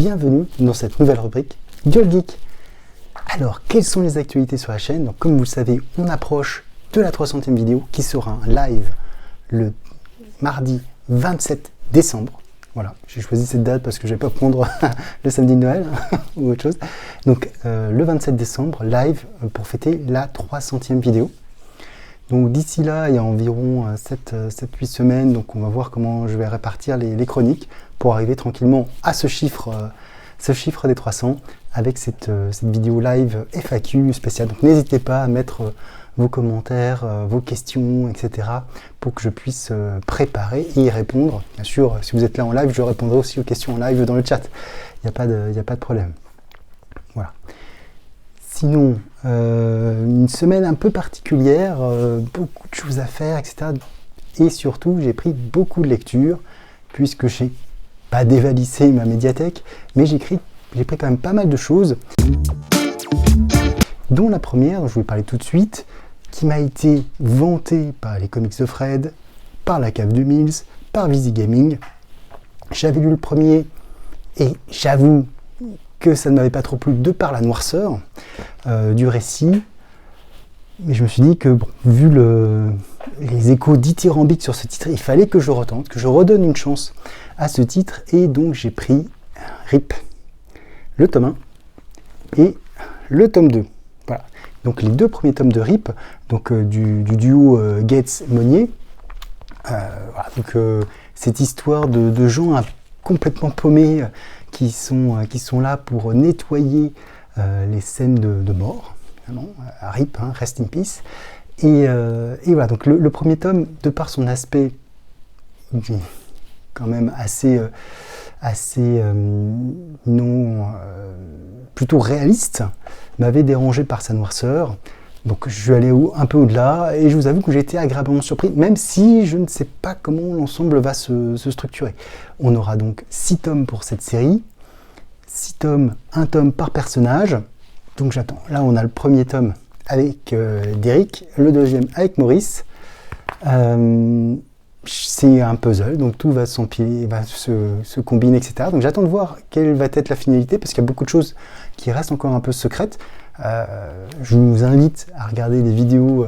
bienvenue dans cette nouvelle rubrique Dual Geek. Alors, quelles sont les actualités sur la chaîne? Donc, comme vous le savez, on approche de la 300e vidéo qui sera un live le mardi 27 décembre. Voilà, j'ai choisi cette date parce que je ne vais pas prendre le samedi de Noël ou autre chose. Donc, le 27 décembre, live pour fêter la 300e vidéo. Donc d'ici là, il y a environ 7-8 semaines, donc on va voir comment je vais répartir les chroniques pour arriver tranquillement à ce chiffre des 300 avec cette vidéo live FAQ spéciale. Donc n'hésitez pas à mettre vos commentaires, vos questions, etc. pour que je puisse préparer et y répondre. Bien sûr, si vous êtes là en live, je répondrai aussi aux questions en live dans le chat. Il n'y a pas de problème. Voilà. Sinon, une semaine un peu particulière, beaucoup de choses à faire, etc. Et surtout, j'ai pris beaucoup de lectures, puisque je n'ai pas dévalisé ma médiathèque, mais j'ai pris quand même pas mal de choses, dont la première, dont je vais parler tout de suite, qui m'a été vantée par les comics de Fred, par la Cave de Mills, par Visi Gaming. J'avais lu le premier, et j'avoue que ça ne m'avait pas trop plu de par la noirceur du récit, mais je me suis dit que bon, vu les échos dithyrambiques sur ce titre, il fallait que je retente, que je redonne une chance à ce titre, et donc j'ai pris RIP, le tome 1 et le tome 2. Voilà. Donc les deux premiers tomes de RIP, donc du duo Gates-Monnier. Voilà, donc cette histoire de gens complètement paumés qui sont là pour nettoyer les scènes de mort, RIP, hein, Rest in Peace. Et voilà, donc le premier tome, de par son aspect quand même plutôt réaliste, m'avait dérangé par sa noirceur. Donc je suis allé un peu au-delà et je vous avoue que j'ai été agréablement surpris, même si je ne sais pas comment l'ensemble va se structurer. On aura donc 6 tomes pour cette série, 6 tomes, 1 tome par personnage. Donc j'attends. Là on a le premier tome avec Derek, le deuxième avec Maurice. C'est un puzzle, donc tout va s'empiler, va se combiner, etc. Donc j'attends de voir quelle va être la finalité, parce qu'il y a beaucoup de choses qui restent encore un peu secrètes. Je vous invite à regarder les vidéos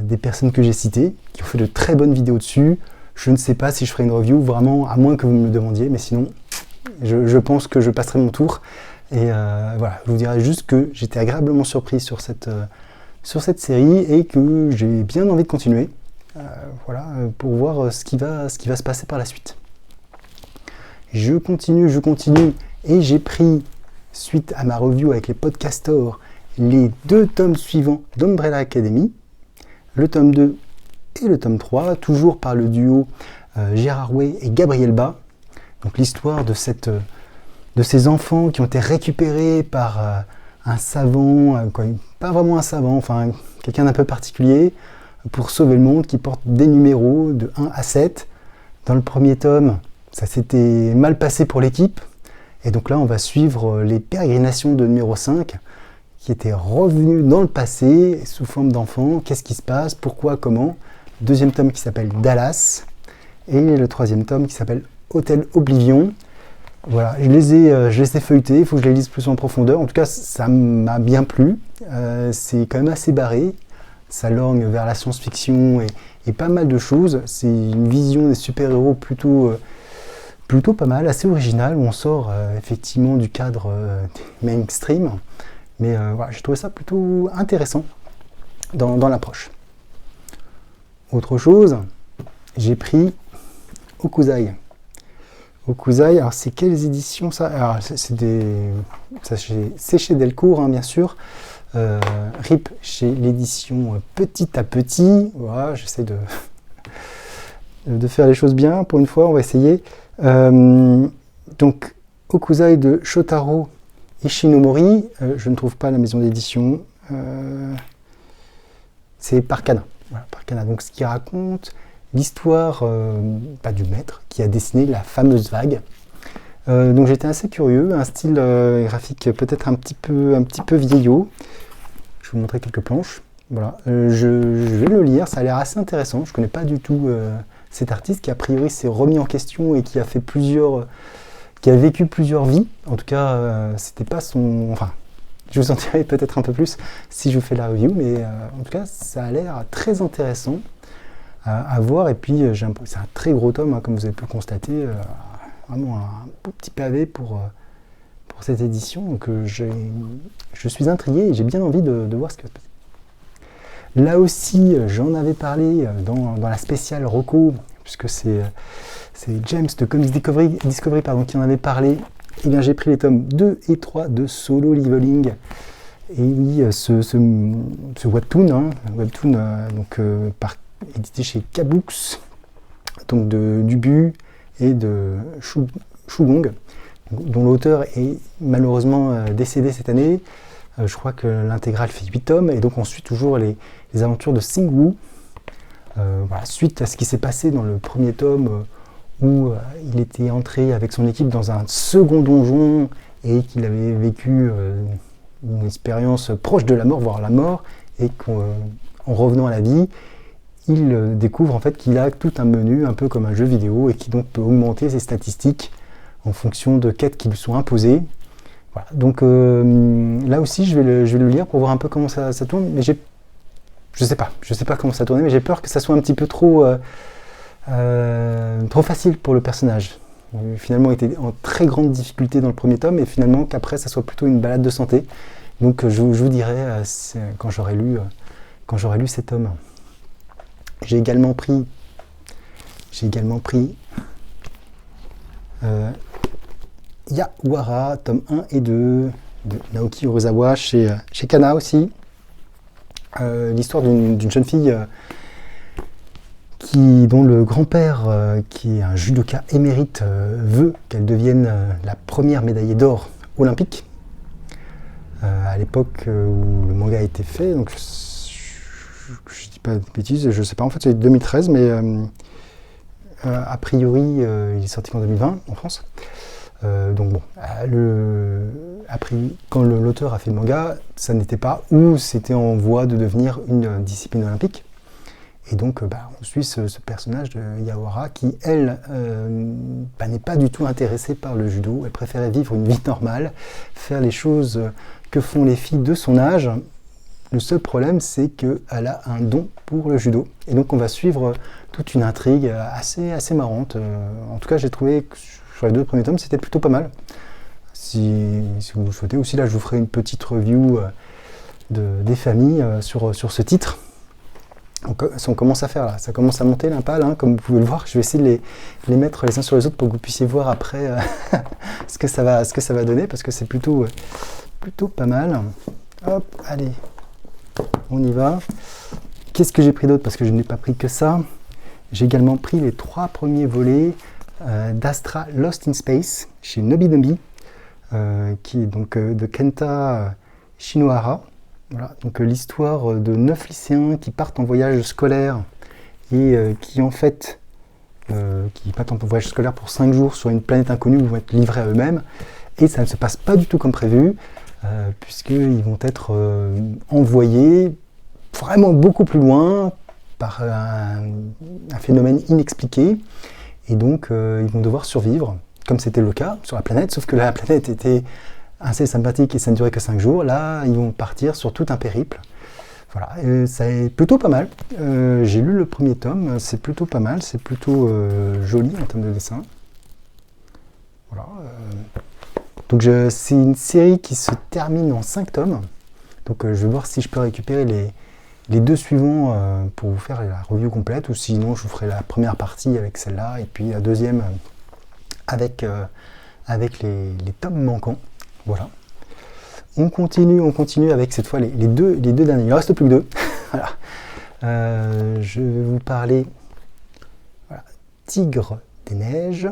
des personnes que j'ai citées, qui ont fait de très bonnes vidéos dessus. Je ne sais pas si je ferai une review, vraiment, à moins que vous me le demandiez, mais sinon, je pense que je passerai mon tour. Et voilà, je vous dirais juste que j'étais agréablement surpris sur cette série et que j'ai bien envie de continuer. Voilà, pour voir ce qui va se passer par la suite. Je continue, et j'ai pris, suite à ma review avec les podcasters, les 2 tomes suivants d'Umbrella Academy, le tome 2 et le tome 3, toujours par le duo Gérard Way et Gabriel Bas. Donc l'histoire de ces enfants qui ont été récupérés par un savant, pas vraiment un savant, enfin quelqu'un d'un peu particulier, pour sauver le monde, qui porte des numéros de 1 à 7. Dans le premier tome, ça s'était mal passé pour l'équipe. Et donc là, on va suivre les pérégrinations de numéro 5, qui étaient revenus dans le passé, sous forme d'enfants. Qu'est-ce qui se passe? Pourquoi? Comment? Deuxième tome qui s'appelle Dallas. Et le troisième tome qui s'appelle Hôtel Oblivion. Voilà, je les ai feuilletés, il faut que je les lise plus en profondeur. En tout cas, ça m'a bien plu. C'est quand même assez barré. Ça lorgne vers la science-fiction et pas mal de choses. C'est une vision des super-héros plutôt pas mal, assez originale, où on sort effectivement du cadre mainstream. Mais voilà, j'ai trouvé ça plutôt intéressant dans l'approche. Autre chose, j'ai pris Okuzai. Okuzai, alors c'est quelles éditions ça? Alors c'est chez Delcourt, hein, bien sûr. RIP chez l'édition Petit à Petit. Voilà, j'essaie de faire les choses bien pour une fois, on va essayer. Donc Okuzai de Shotaro Ishinomori, je ne trouve pas la maison d'édition, c'est par Kana. Voilà, par Kana. Donc ce qui raconte l'histoire du maître qui a dessiné la fameuse vague. Donc j'étais assez curieux, un style graphique peut-être un petit peu vieillot. Je vais vous montrer quelques planches. Voilà, je vais le lire, ça a l'air assez intéressant. Je ne connais pas du tout cet artiste qui a priori s'est remis en question et qui a fait plusieurs qui a vécu plusieurs vies. En tout cas, c'était pas son... Enfin, je vous en dirai peut-être un peu plus si je vous fais la review, mais en tout cas, ça a l'air très intéressant à voir. Et puis, c'est un très gros tome, hein, comme vous avez pu le constater. Vraiment un beau petit pavé pour cette édition. Donc, je suis intrigué et j'ai bien envie de voir ce qui va se passer. Là aussi, j'en avais parlé dans la spéciale Rocco, puisque c'est James de Comics Discovery qui en avait parlé. Et bien, j'ai pris les tomes 2 et 3 de Solo Leveling. Et oui, ce webtoon, édité chez K-Books, donc de Dubu et de Shugong, dont l'auteur est malheureusement décédé cette année. Je crois que l'intégrale fait 8 tomes, et donc ensuite toujours les aventures de Sing-Woo. Suite à ce qui s'est passé dans le premier tome, où il était entré avec son équipe dans un second donjon, et qu'il avait vécu une expérience proche de la mort, voire la mort, et qu'en revenant à la vie, il découvre en fait qu'il a tout un menu, un peu comme un jeu vidéo, et qui donc peut augmenter ses statistiques en fonction de quêtes qui lui sont imposées. Voilà. Donc là aussi, je vais le lire pour voir un peu comment ça tourne, mais je sais pas comment ça tourne, mais j'ai peur que ça soit un petit peu trop facile pour le personnage. Finalement, il était en très grande difficulté dans le premier tome, et finalement qu'après, ça soit plutôt une balade de santé. Donc je vous dirai quand j'aurai lu ces tomes. J'ai également pris Yawara, tome 1 et 2 de Naoki Urasawa chez Kana aussi. L'histoire d'une jeune fille dont le grand-père, qui est un judoka émérite, veut qu'elle devienne la première médaillée d'or olympique. À l'époque où le manga a été fait, donc je dis pas de bêtises, je sais pas, en fait c'est 2013, mais a priori il est sorti en 2020 en France. Donc bon, après, quand l'auteur a fait le manga, ça n'était pas, ou c'était en voie de devenir une discipline olympique. Et donc on suit ce personnage de Yawara qui, elle, n'est pas du tout intéressée par le judo. Elle préférait vivre une vie normale, faire les choses que font les filles de son âge. Le seul problème, c'est qu'elle a un don pour le judo. Et donc on va suivre toute une intrigue assez marrante. En tout cas, j'ai trouvé que sur les 2 premiers tomes, c'était plutôt pas mal. Si vous le souhaitez, aussi là, je vous ferai une petite review des familles sur ce titre. Donc, on commence à faire là, ça commence à monter l'impale, hein, comme vous pouvez le voir. Je vais essayer de les mettre les uns sur les autres pour que vous puissiez voir après ce que ça va donner, parce que c'est plutôt pas mal. Hop, allez, on y va. Qu'est-ce que j'ai pris d'autre? Parce que je n'ai pas pris que ça. J'ai également pris les 3 premiers volets d'Astra Lost in Space chez Nobinobi, qui est donc de Kenta Shinohara. Voilà, donc l'histoire de 9 lycéens qui partent en voyage scolaire et qui partent en voyage scolaire pour 5 jours sur une planète inconnue où ils vont être livrés à eux-mêmes, et ça ne se passe pas du tout comme prévu, puisqu'ils vont être envoyés vraiment beaucoup plus loin par un phénomène inexpliqué, et donc ils vont devoir survivre, comme c'était le cas sur la planète, sauf que la planète était assez sympathique et ça ne durait que 5 jours. Là, ils vont partir sur tout un périple. Voilà, ça est plutôt pas mal. J'ai lu le premier tome, c'est plutôt pas mal, c'est plutôt joli en termes de dessin. Voilà. Donc c'est une série qui se termine en 5 tomes. Donc je vais voir si je peux récupérer les 2 suivants pour vous faire la review complète, ou sinon je vous ferai la première partie avec celle-là et puis la deuxième avec les tomes manquants. Voilà. On continue avec cette fois les deux derniers. Il ne reste plus que 2. Voilà. Je vais vous parler Tigre des Neiges,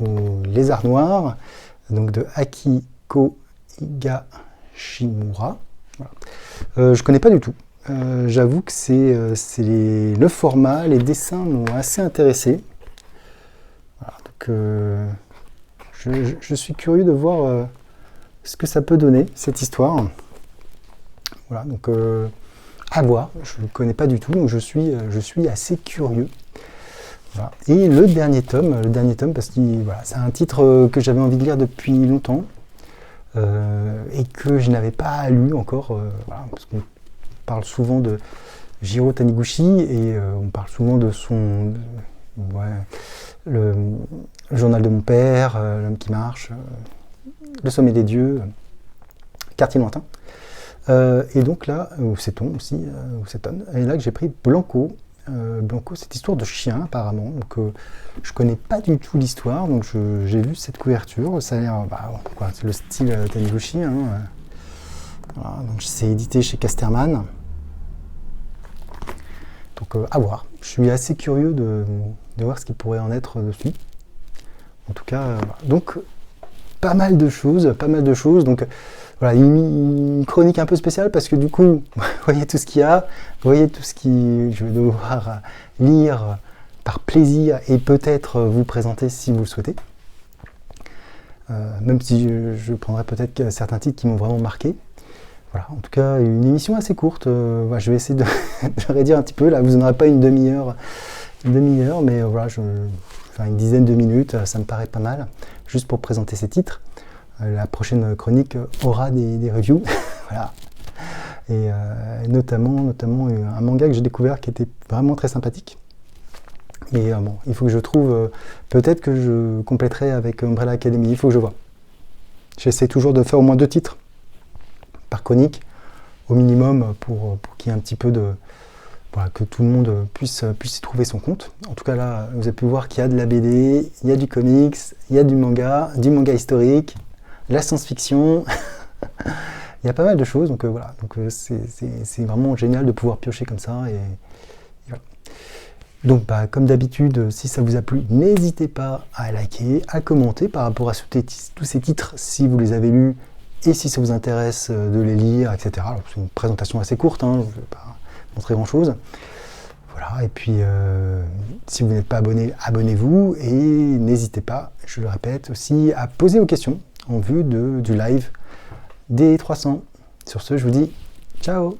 ou Lézard Noir, donc de Akiko Higashimura. Voilà. Je ne connais pas du tout. J'avoue que le format, les dessins m'ont assez intéressé. Voilà, donc je suis curieux de voir ce que ça peut donner, cette histoire. Voilà, donc à voir. Je ne connais pas du tout, donc je suis assez curieux. Voilà. Et le dernier tome, parce que voilà, c'est un titre que j'avais envie de lire depuis longtemps et que je n'avais pas lu encore, voilà, parce qu'on parle souvent de Jiro Taniguchi et on parle souvent de son le journal de mon père, L'homme qui marche, Le sommet des dieux, Quartier lointain. Et donc là, ou Céton aussi, ou Céton, et là que j'ai pris Blanco. Blanco, cette histoire de chien apparemment, donc je connais pas du tout l'histoire, donc j'ai vu cette couverture, ça a l'air, c'est le style Taniguchi, hein, voilà, donc c'est édité chez Casterman, donc à voir. Je suis assez curieux de voir ce qu'il pourrait en être dessus. En tout cas, donc pas mal de choses, donc voilà, une chronique un peu spéciale parce que du coup, vous voyez tout ce qu'il y a, vous voyez tout ce que je vais devoir lire par plaisir et peut-être vous présenter si vous le souhaitez. Même si je prendrai peut-être certains titres qui m'ont vraiment marqué. Voilà, en tout cas, une émission assez courte. Voilà, je vais essayer de réduire un petit peu. Là, vous n'aurez pas une demi-heure, mais voilà, une dizaine de minutes, ça me paraît pas mal, juste pour présenter ces titres. La prochaine chronique aura des reviews, voilà. Et notamment un manga que j'ai découvert qui était vraiment très sympathique. Et bon, il faut que je trouve, peut-être que je compléterai avec Umbrella Academy, il faut que je vois. J'essaie toujours de faire au moins 2 titres par chronique, au minimum, pour qu'il y ait un petit peu de... Voilà, que tout le monde puisse y trouver son compte. En tout cas là, vous avez pu voir qu'il y a de la BD, il y a du comics, il y a du manga historique, la science-fiction, il y a pas mal de choses, donc voilà, donc c'est vraiment génial de pouvoir piocher comme ça. Et voilà. Donc comme d'habitude, si ça vous a plu, n'hésitez pas à liker, à commenter par rapport à tous ces titres, si vous les avez lus, et si ça vous intéresse de les lire, etc. Alors, c'est une présentation assez courte, hein, je ne vais pas montrer grand chose. Voilà, et puis si vous n'êtes pas abonné, abonnez-vous, et n'hésitez pas, je le répète aussi, à poser vos questions en vue du live des 300. Sur ce, je vous dis ciao!